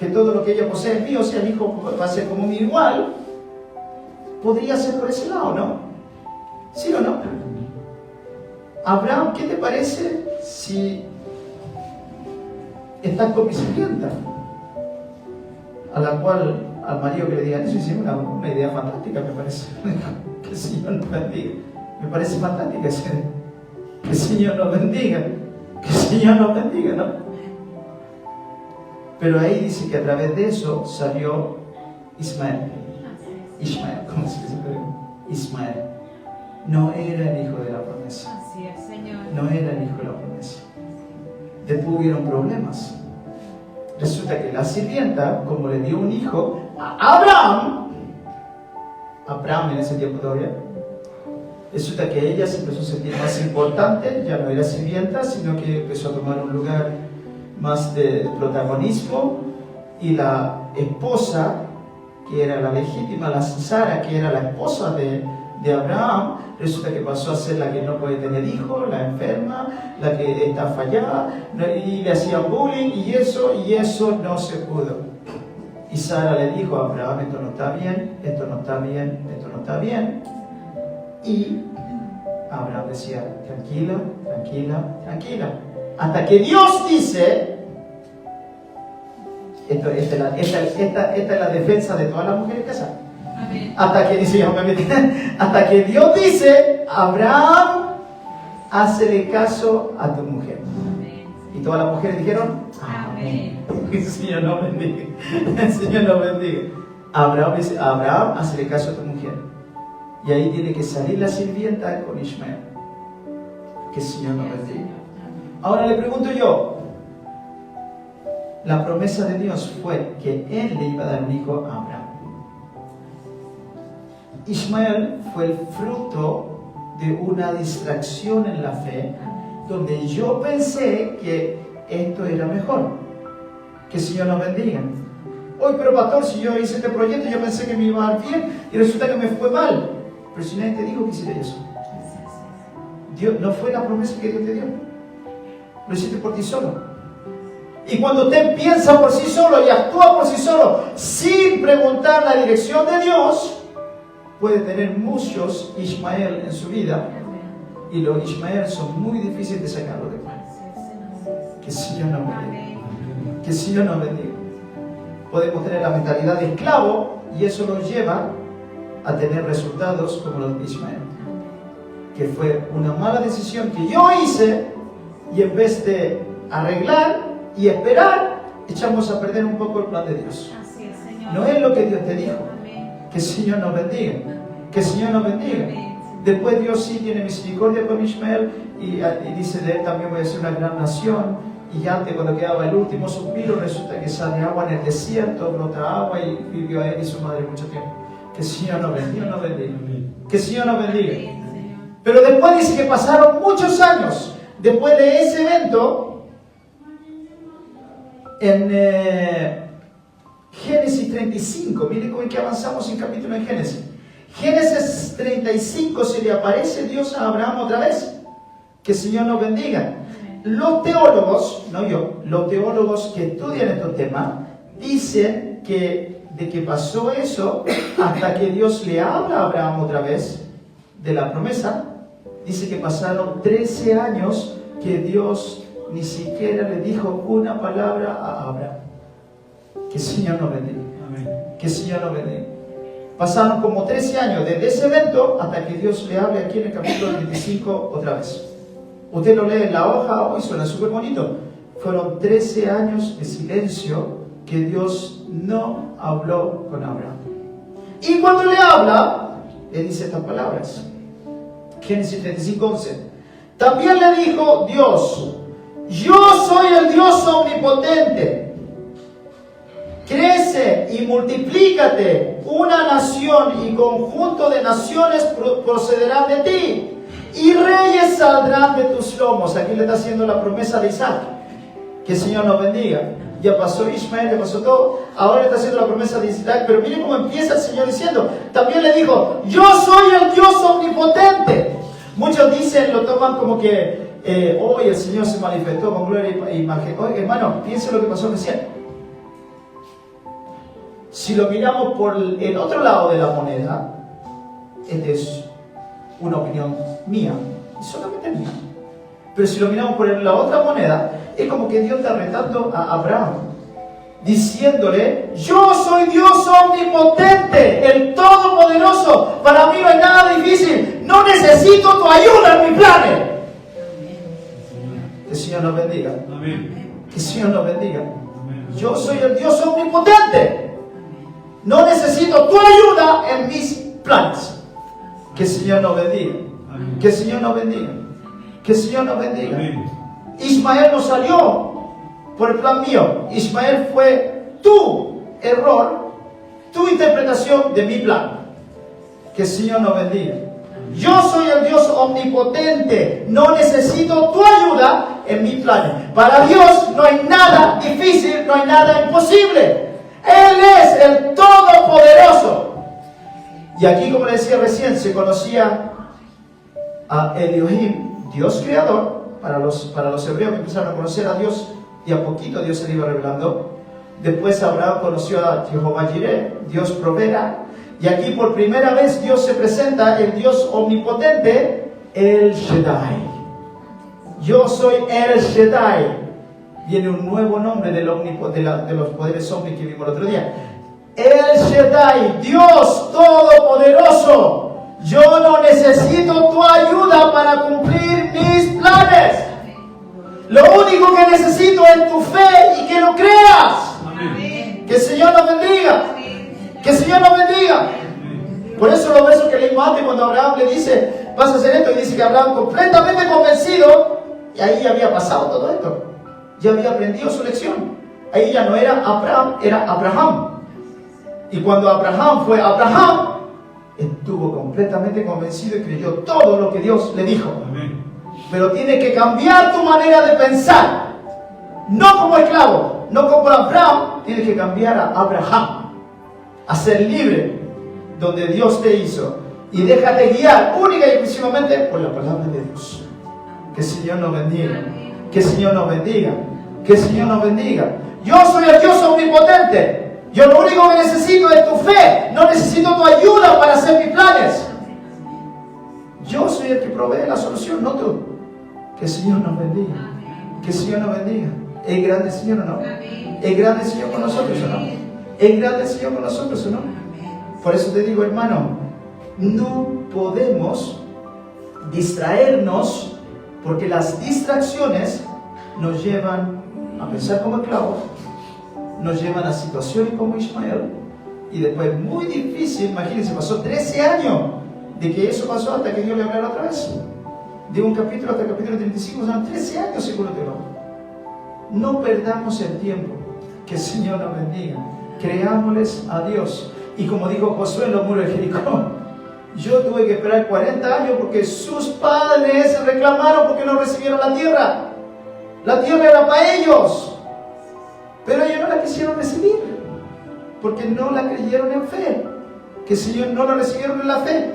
que todo lo que ella posee es mío, o sea, el hijo va a ser como mi igual? Podría ser por ese lado, ¿no? ¿Sí o no? Abraham, ¿qué te parece si estás con mi sirvienta? A la cual, al marido que le digan eso, hicimos una idea fantástica, me parece. Que el Señor nos bendiga. Me parece fantástica. Que el Señor nos bendiga. Que el Señor nos bendiga, ¿no? Pero ahí dice que a través de eso salió Ismael, ¿cómo se dice? Ismael. No era el hijo de la promesa. Así es, Señor. No era el hijo de la promesa. Después hubieron problemas. Resulta que la sirvienta, como le dio un hijo a Abraham en ese tiempo todavía, resulta que ella se empezó a sentir más importante, ya no era sirvienta, sino que empezó a tomar un lugar más de protagonismo, y la esposa, que era la legítima, la Sara, que era la esposa de Abraham, resulta que pasó a ser la que no puede tener hijos, la enferma, la que está fallada, y le hacían bullying, y eso no se pudo. Y Sara le dijo a Abraham, esto no está bien, esto no está bien, esto no está bien. Y Abraham decía, tranquila, tranquila, tranquila. Hasta que Dios dice, esta es la defensa de todas las mujeres casadas. Hasta que dice, hasta que Dios dice, Abraham, hácele caso a tu mujer. Y todas las mujeres dijeron, amén. El Señor nos bendiga. El Señor nos bendiga. Abraham dice, Abraham, hácele caso a tu mujer. Y ahí tiene que salir la sirvienta con Ismael. Que el Señor nos bendiga. Ahora le pregunto yo, la promesa de Dios fue que Él le iba a dar un hijo a Abraham. Ismael fue el fruto de una distracción en la fe, donde yo pensé que esto era mejor. Que el Señor nos bendiga. Hoy, pero pastor, si yo hice este proyecto, yo pensé que me iba a dar bien y resulta que me fue mal. Pero si nadie te dijo que hiciera eso. Dios, no fue la promesa que Dios te dio. Lo hiciste por ti solo. Y cuando usted piensa por sí solo y actúa por sí solo, sin preguntar la dirección de Dios, puede tener muchos Ismael en su vida, y los Ismael son muy difíciles de sacarlo de cuenta. Que el Señor nos bendiga. Que el Señor nos bendiga. Podemos tener la mentalidad de esclavo, y eso nos lleva a tener resultados como los de Ismael, que fue una mala decisión que yo hice, y en vez de arreglar y esperar, echamos a perder un poco el plan de Dios. Así es, Señor. No es lo que Dios te dijo. Amén. Que el Señor nos bendiga. Que el Señor nos bendiga. Después Dios sí tiene misericordia con Ismael, y dice de él también voy a ser una gran nación. Y antes, cuando quedaba el último suspiro, resulta que sale agua en el desierto, brota agua, y vivió a él y su madre mucho tiempo. Que el Señor nos bendiga. Que el Señor nos bendiga. Pero después dice que pasaron muchos años después de ese evento. En Génesis 35, miren cómo es que avanzamos en capítulo en Génesis. Génesis 35 se le aparece Dios a Abraham otra vez. Que el Señor nos bendiga. Los teólogos, no yo, los teólogos que estudian estos temas dicen que de que pasó eso hasta que Dios le habla a Abraham otra vez de la promesa, dice que pasaron 13 años que Dios ni siquiera le dijo una palabra a Abraham. Que el Señor nos bendiga. Amén. Que el Señor nos bendiga. Pasaron como 13 años desde ese evento hasta que Dios le hable aquí en el capítulo 25 otra vez. Usted lo lee en la hoja, hoy suena súper bonito. Fueron 13 años de silencio que Dios no habló con Abraham. Y cuando le habla, le dice estas palabras. Génesis 35:11. También le dijo Dios: yo soy el Dios omnipotente. Crece y multiplícate, una nación y conjunto de naciones procederán de ti, y reyes saldrán de tus lomos. Aquí le está haciendo la promesa de Isaac. Que el Señor nos bendiga. Ya pasó Ismael, ya pasó todo. Ahora está haciendo la promesa de Isaac. Pero miren cómo empieza el Señor diciendo. También le dijo: yo soy el Dios omnipotente. Muchos dicen, lo toman como que hoy el Señor se manifestó con gloria e imagen. Oye, hermano, piense lo que pasó recién. Si lo miramos por el otro lado de la moneda, esta es una opinión mía, solamente mía. Pero si lo miramos por la otra moneda, es como que Dios está retando a Abraham, diciéndole: yo soy Dios omnipotente, el todopoderoso, para mí no hay nada difícil, no necesito tu ayuda en mis planes. Que el Señor nos bendiga. Amén. Que el Señor nos bendiga. Amén. Yo soy el Dios omnipotente. No necesito tu ayuda en mis planes. Que el Señor nos bendiga. Amén. Que el Señor nos bendiga. Que el Señor nos bendiga. Amén. Ismael no salió por el plan mío. Ismael fue tu error, tu interpretación de mi plan. Que el Señor nos bendiga. Yo soy el Dios omnipotente. No necesito tu ayuda en mis planes. Para Dios no hay nada difícil, no hay nada imposible. Él es el Todopoderoso. Y aquí, como le decía recién, se conocía a Elohim, Dios creador. Para los hebreos que empezaron a conocer a Dios, y a poquito Dios se le iba revelando. Después Abraham conoció a Jehová Jireh, Dios proveerá. Y aquí por primera vez Dios se presenta, el Dios omnipotente, El Shaddai. Yo soy El Shaddai. Viene un nuevo nombre de los poderes omni que vimos el otro día. El Shaddai, Dios Todopoderoso. Yo no necesito tu ayuda para cumplir mis planes. Lo único que necesito es tu fe y que lo creas. Amén. Que el Señor nos bendiga. Que el Señor nos bendiga. Por eso los versos que leímos antes, cuando Abraham le dice: vas a hacer esto, y dice que Abraham completamente convencido, y ahí ya había pasado todo esto. Ya había aprendido su lección. Ahí ya no era Abraham, era Abraham. Y cuando Abraham fue Abraham, estuvo completamente convencido y creyó todo lo que Dios le dijo. Amén. Pero tiene que cambiar tu manera de pensar. No como esclavo, no como Abraham, tienes que cambiar a Abraham. A ser libre donde Dios te hizo. Y déjate guiar única y exclusivamente por la palabra de Dios. Que el Señor nos bendiga. Que el Señor nos bendiga. Que el Señor nos bendiga. Yo soy el Dios omnipotente. Yo lo único que necesito es tu fe. No necesito tu ayuda para hacer mis planes. Yo soy el que provee la solución, no tú. Que el Señor nos bendiga. Que el Señor nos bendiga. ¿Es grande el Señor o no? ¿Es grande el Señor con nosotros o no? ¿Es grande el Señor con nosotros o no? Por eso te digo, hermano, no podemos distraernos, porque las distracciones nos llevan a pensar como esclavos, nos llevan a situaciones como Ismael, y después muy difícil. Imagínense, pasó 13 años de que eso pasó hasta que Dios le hablara otra vez. De un capítulo hasta el capítulo 35, son 13 años seguro que no. No perdamos el tiempo. Que el Señor nos bendiga. Creámosles a Dios. Y como dijo Josué en los muros de Jericó, yo tuve que esperar 40 años porque sus padres reclamaron porque no recibieron la tierra. La tierra era para ellos, pero ellos no la quisieron recibir porque no la creyeron en fe. Que el Señor no la recibieron en la fe.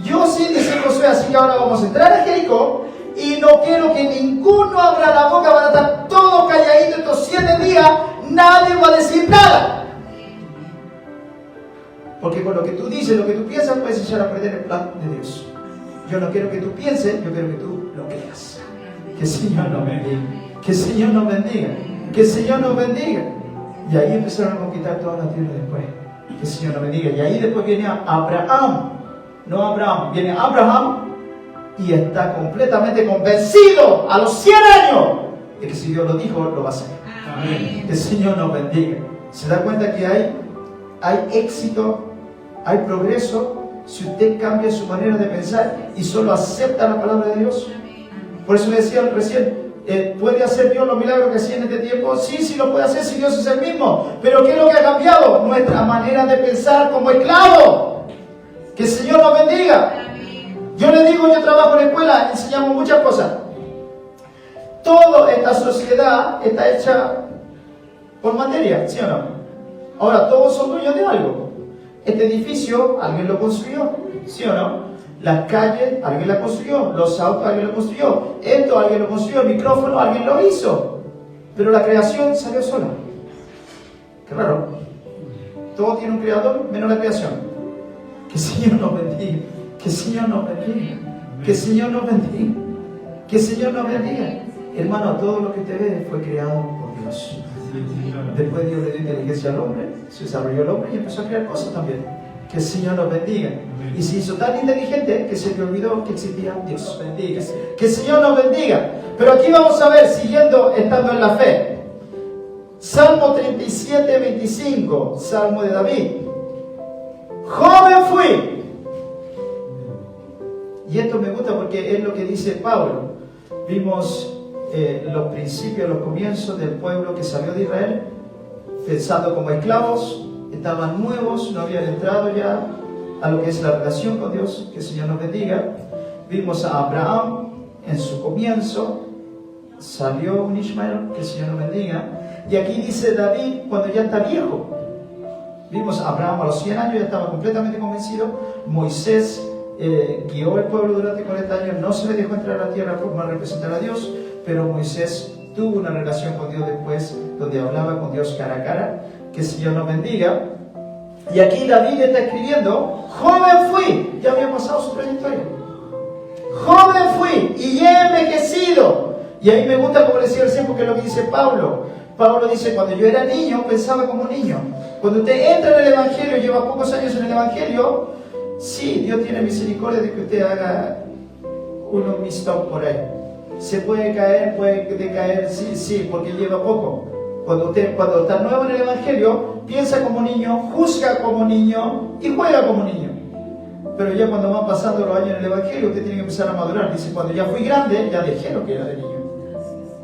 Yo sí, dice Josué, así que ahora vamos a entrar a Jericó y no quiero que ninguno abra la boca. Van a estar todos calladitos estos 7 días. Nadie va a decir nada. Porque con lo que tú dices, lo que tú piensas, puedes echar a perder el plan de Dios. Yo no quiero que tú pienses, yo quiero que tú lo creas. Que el Señor nos bendiga. Que el Señor nos bendiga. Que el Señor nos bendiga. Y ahí empezaron a conquistar toda la tierra después. Que el Señor nos bendiga. Y ahí después viene Abraham. No Abraham, viene Abraham y está completamente convencido a los 100 años de que si Dios lo dijo, lo va a hacer. Amén. Que el Señor nos bendiga. ¿Se da cuenta que hay éxito, hay progreso si usted cambia su manera de pensar y solo acepta la palabra de Dios? Por eso le decía recién, ¿puede hacer Dios los milagros que hacía en este tiempo? Sí, sí lo puede hacer si Dios es el mismo. Pero ¿qué es lo que ha cambiado? Nuestra manera de pensar como esclavos. Que el Señor nos bendiga. Yo le digo, yo trabajo en la escuela, enseñamos muchas cosas. Toda esta sociedad está hecha por materia, ¿sí o no? Ahora, todos son dueños de algo. Este edificio, alguien lo construyó, ¿sí o no? Las calles, alguien las construyó. Los autos, alguien lo construyó. Esto, alguien lo construyó. El micrófono, alguien lo hizo. Pero la creación salió sola. Qué raro. Todo tiene un creador, menos la creación. Que el Señor nos bendiga. Que el Señor nos bendiga. Que el Señor nos bendiga. Que el Señor nos bendiga. Hermano, todo lo que usted ve fue creado por Dios. Después Dios le dio inteligencia al hombre, se desarrolló el hombre y empezó a crear cosas también. Que el Señor nos bendiga. Y se hizo tan inteligente que se le olvidó que existía Dios. Bendiga. Que el Señor nos bendiga. Pero aquí vamos a ver, siguiendo estando en la fe. Salmo 37, 25, Salmo de David. Joven fui. Y esto me gusta porque es lo que dice Pablo. Vimos los principios, los comienzos del pueblo que salió de Israel, pensando como esclavos, estaban nuevos, no habían entrado ya a lo que es la relación con Dios. Que el Señor nos bendiga. Vimos a Abraham en su comienzo, salió un Ismael, que el Señor nos bendiga. Y aquí dice David cuando ya está viejo. Vimos a Abraham a los 100 años, ya estaba completamente convencido. Moisés guió el pueblo durante 40 años, no se le dejó entrar a la tierra por mal representar a Dios, pero Moisés tuvo una relación con Dios después, donde hablaba con Dios cara a cara. Que el Señor nos bendiga. Y aquí David está escribiendo, joven fui, ya había pasado su trayectoria. Joven fui y he envejecido. Y ahí me gusta, como decía recién, porque es lo que dice Pablo. Pablo dice, cuando yo era niño, pensaba como niño. Cuando usted entra en el Evangelio, lleva pocos años en el Evangelio, sí, Dios tiene misericordia de que usted haga unos mistake por ahí. Se puede caer, puede decaer, sí, porque lleva poco. Cuando está nuevo en el Evangelio, piensa como niño, juzga como niño y juega como niño. Pero ya cuando van pasando los años en el Evangelio, usted tiene que empezar a madurar. Dice, cuando ya fui grande, ya dejé lo que era de niño.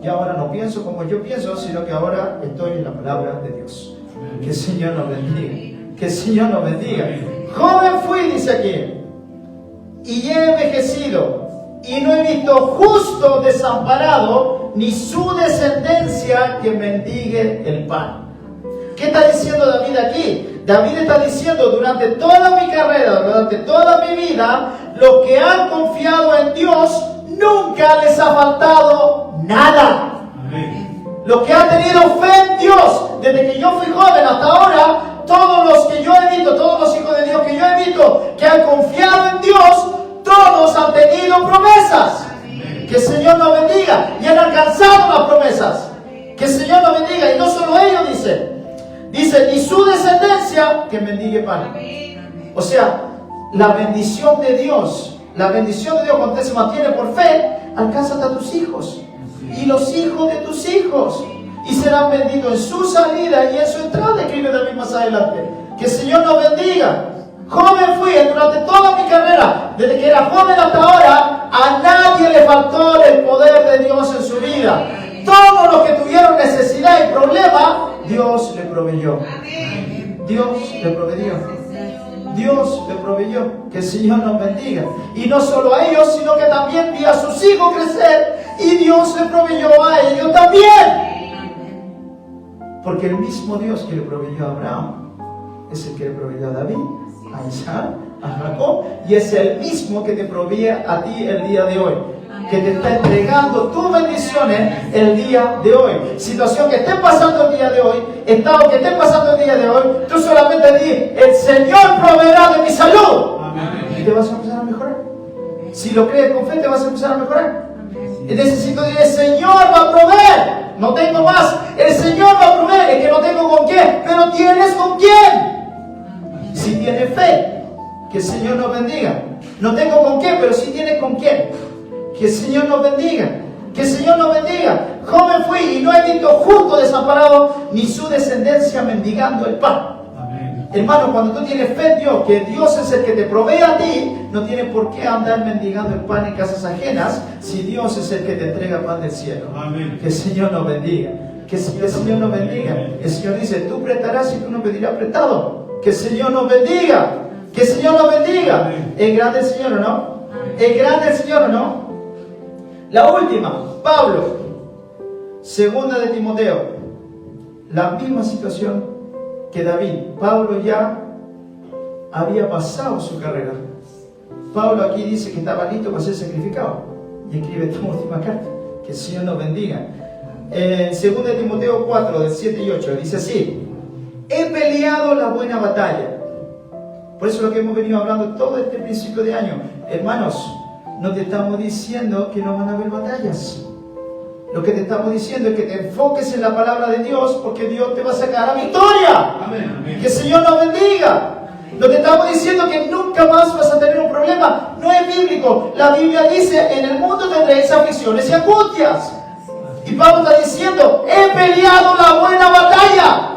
Y ahora no pienso como yo pienso, sino que ahora estoy en la palabra de Dios. Que el Señor nos bendiga. Que el Señor nos bendiga. Joven fui, dice aquí, y he envejecido, y no he visto justo desamparado, ni su descendencia que mendigue el pan. ¿Qué está diciendo David aquí? David está diciendo, durante toda mi carrera, durante toda mi vida, los que han confiado en Dios, nunca les ha faltado nada. Amén. Los que han tenido fe en Dios, desde que yo fui joven hasta ahora, todos los que yo he visto, todos los hijos de Dios que yo he visto, que han confiado en Dios, todos han tenido promesas. Amén. Que el Señor nos bendiga. Y han alcanzado las promesas. Que el Señor nos bendiga. Y no solo ellos, dice, y su descendencia que mendigue pan. O sea, la bendición de Dios cuando usted se mantiene por fe, alcanza hasta tus hijos. Y los hijos de tus hijos. Y serán benditos en su salida y en su entrada, escribe David más adelante. Que el Señor nos bendiga. Joven fui durante toda mi carrera, desde que era joven hasta ahora, a nadie le faltó el poder de Dios en su vida. Todos los que tuvieron necesidad y problema, Dios le proveyó. Dios le proveyó. Dios le proveyó. Que el Señor nos bendiga. Y no solo a ellos, sino que también vi a sus hijos crecer y Dios le proveyó a ellos también. Porque el mismo Dios que le proveyó a Abraham es el que le proveyó a David, a Isaac, a Jacob, y es el mismo que te provee a ti el día de hoy, que te está entregando tus bendiciones el día de hoy. Situación que esté pasando el día de hoy, estado que esté pasando el día de hoy, tú solamente di, el Señor proveerá de mi salud. Amén. Y te vas a empezar a mejorar. Si lo crees con fe, te vas a empezar a mejorar. Y necesito decir, el Señor va a proveer. no tengo más. El Señor va a proveer, es que no tengo con quién, pero tienes con quién. Si tienes fe, que el Señor nos bendiga. No tengo con quién, pero si tienes con quién. Que el Señor nos bendiga. Que el Señor nos bendiga. Joven fui y no he visto justo desamparado, ni su descendencia mendigando el pan. Amén. Hermano, cuando tú tienes fe en Dios, que Dios es el que te provee a ti, no tienes por qué andar mendigando el pan en casas ajenas, si Dios es el que te entrega pan del cielo. Amén. Que el Señor nos bendiga. Que el Señor nos bendiga. El Señor dice, tú prestarás y tú no pedirás prestado. Que el Señor nos bendiga. Que el Señor nos bendiga. Amén. ¿Es grande el Señor o no? ¿Es grande el Señor o no? La última, Pablo, segunda de Timoteo, la misma situación que David. Pablo ya había pasado su carrera. Pablo aquí dice que estaba listo para ser sacrificado y escribe esta última carta. Que el Señor nos bendiga. Segunda de Timoteo 4, del 7 y 8, dice así: he peleado la buena batalla. Por eso lo que hemos venido hablando todo este principio de año. Hermanos, no te estamos diciendo que no van a haber batallas. Lo que te estamos diciendo es que te enfoques en la palabra de Dios, porque Dios te va a sacar la victoria. Amén. Que el Señor nos bendiga. No te estamos diciendo que nunca más vas a tener un problema. No es bíblico. La Biblia dice, en el mundo tendréis aflicciones y angustias. Y Pablo está diciendo, he peleado la buena batalla.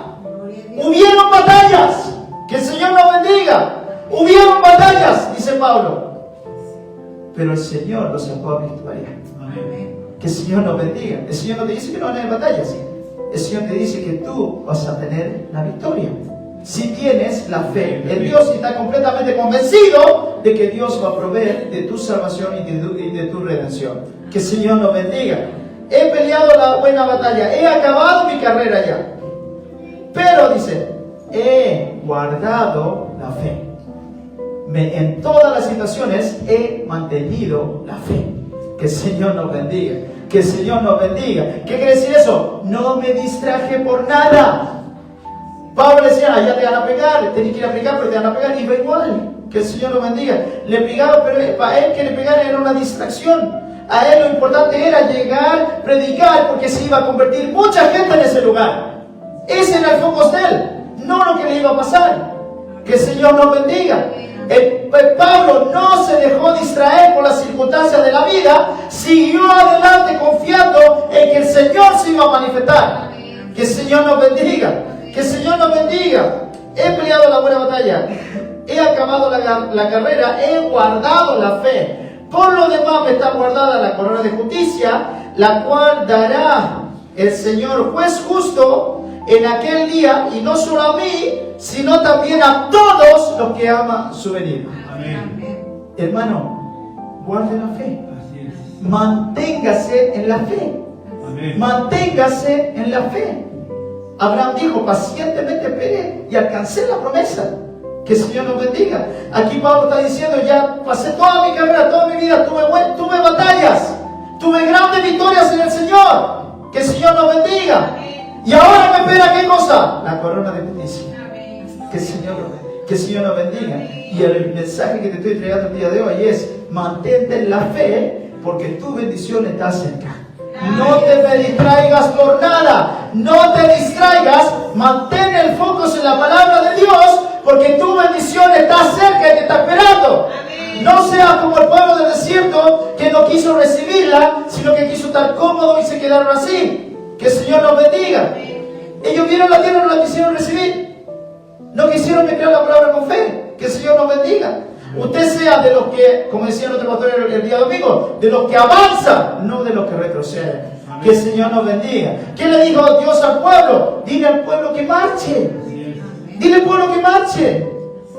Hubieron batallas. Que el Señor nos bendiga. Hubieron batallas, dice Pablo. Pero el Señor los sacó a victoria. Amén. Que el Señor nos bendiga. El Señor no te dice que no van a haber batallas. El Señor te dice que tú vas a tener la victoria. Si tienes la fe en Dios y estás completamente convencido de que Dios va a proveer de tu salvación y de tu redención. Que el Señor nos bendiga. He peleado la buena batalla. He acabado mi carrera ya. Pero dice, he guardado la fe. En todas las situaciones he mantenido la fe. Que el Señor nos bendiga. Que el Señor nos bendiga. ¿Qué quiere decir eso? No me distraje por nada. Pablo decía, ya te van a pegar, tenés que ir a pegar, pero te van a pegar, y va igual. Que el Señor nos bendiga. Le pegaron, pero para él que le pegaran era una distracción. A él lo importante era llegar, predicar, porque se iba a convertir mucha gente en ese lugar. Ese era el foco de él, no lo que le iba a pasar. Que el Señor nos bendiga. Pablo no se dejó distraer por las circunstancias de la vida, siguió adelante confiando en que el Señor se iba a manifestar. Que el Señor nos bendiga. Que el Señor nos bendiga. He peleado la buena batalla, he acabado la carrera, he guardado la fe. Por lo demás me está guardada la corona de justicia, la cual dará el Señor juez justo en aquel día, y no solo a mí, sino también a todos los que aman su venida. Amén. Hermano, guarde la fe. Manténgase en la fe. Amén. Manténgase en la fe. Abraham dijo, pacientemente esperé y alcancé la promesa. Que el Señor nos bendiga. Aquí Pablo está diciendo, ya pasé toda mi carrera, toda mi vida, tuve batallas, tuve grandes victorias en el Señor. Que el Señor nos bendiga. Y ahora me espera, ¿qué cosa? La corona de justicia. Que el Señor nos bendiga. Y el mensaje que te estoy entregando el día de hoy es, mantente en la fe, porque tu bendición está cerca. No te me distraigas por nada. No te distraigas. Mantén el foco en la palabra de Dios, porque tu bendición está cerca y te está esperando. Amén. No seas como el pueblo del desierto, que no quiso recibirla, sino que quiso estar cómodo y se quedaron así. Que el Señor nos bendiga. Amén. Ellos vieron la tierra y no la quisieron recibir. No quisieron mezclar la palabra con fe. Que el Señor nos bendiga. Usted sea de los que, como decía nuestro pastor el día domingo, de los que avanzan, no de los que retroceden. Amén. Que el Señor nos bendiga. ¿Qué le dijo Dios al pueblo? Dile al pueblo que marche. Dile al pueblo que marche.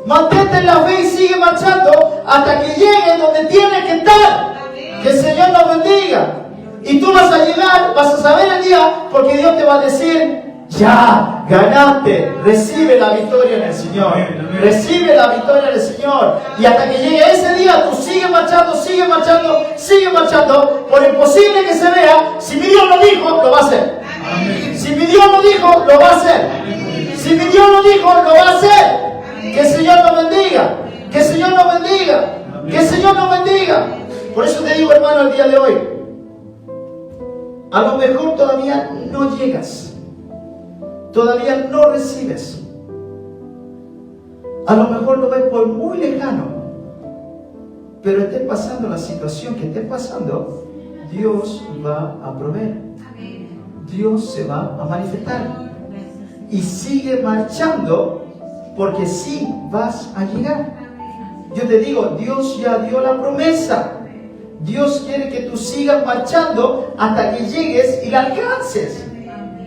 Mantente en la fe y sigue marchando hasta que llegue donde tiene que estar. Amén. Que el Señor nos bendiga. Y tú vas a llegar, vas a saber el día, porque Dios te va a decir, ya, ganaste, recibe la victoria en el Señor. Amén. Recibe la victoria en el Señor. Y hasta que llegue ese día, tú sigue marchando, sigue marchando, sigue marchando. Por imposible que se vea, si mi Dios lo dijo, lo va a hacer. Amén. Si mi Dios lo dijo, lo va a hacer. Amén. Si mi Dios lo dijo, lo va a hacer. Amén. Que el Señor nos bendiga. Que el Señor nos bendiga. Amén. Que el Señor nos bendiga. Por eso te digo, hermano, el día de hoy, A lo mejor todavía no llegas. Todavía no recibes. A lo mejor lo ves por muy lejano. Pero esté pasando la situación que esté pasando, Dios va a proveer. Dios se va a manifestar. Y sigue marchando, porque sí vas a llegar. Yo te digo, Dios ya dio la promesa. Dios quiere que tú sigas marchando hasta que llegues y la alcances.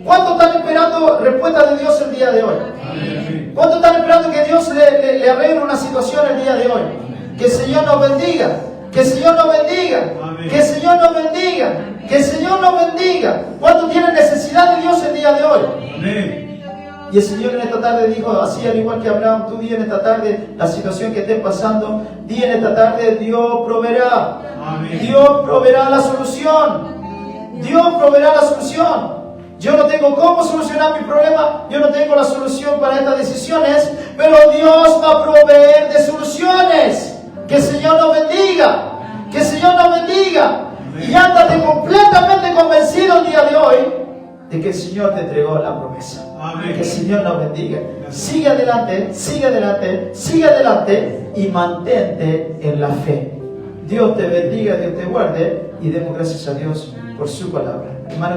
¿Cuántos están esperando respuesta de Dios el día de hoy? ¿Cuántos están esperando que Dios le arregle una situación el día de hoy? Que el Señor nos bendiga. Que el Señor nos bendiga. Que el Señor nos bendiga. Que el Señor nos bendiga. ¿Cuántos tienen necesidad de Dios el día de hoy? Y el Señor en esta tarde dijo, así al igual que Abraham, tú di en esta tarde la situación que estés pasando, di en esta tarde, Dios proveerá. Dios proveerá la solución. Dios proveerá la solución. Yo no tengo cómo solucionar mi problema, yo no tengo la solución para estas decisiones, pero Dios va a proveer de soluciones. Que el Señor nos bendiga. Que el Señor nos bendiga. Y ándate completamente convencido el día de hoy de que el Señor te entregó la promesa. Amén. Que el Señor nos bendiga. Sigue adelante, sigue adelante, sigue adelante y mantente en la fe. Dios te bendiga, Dios te guarde y demos gracias a Dios por su palabra. Hermano,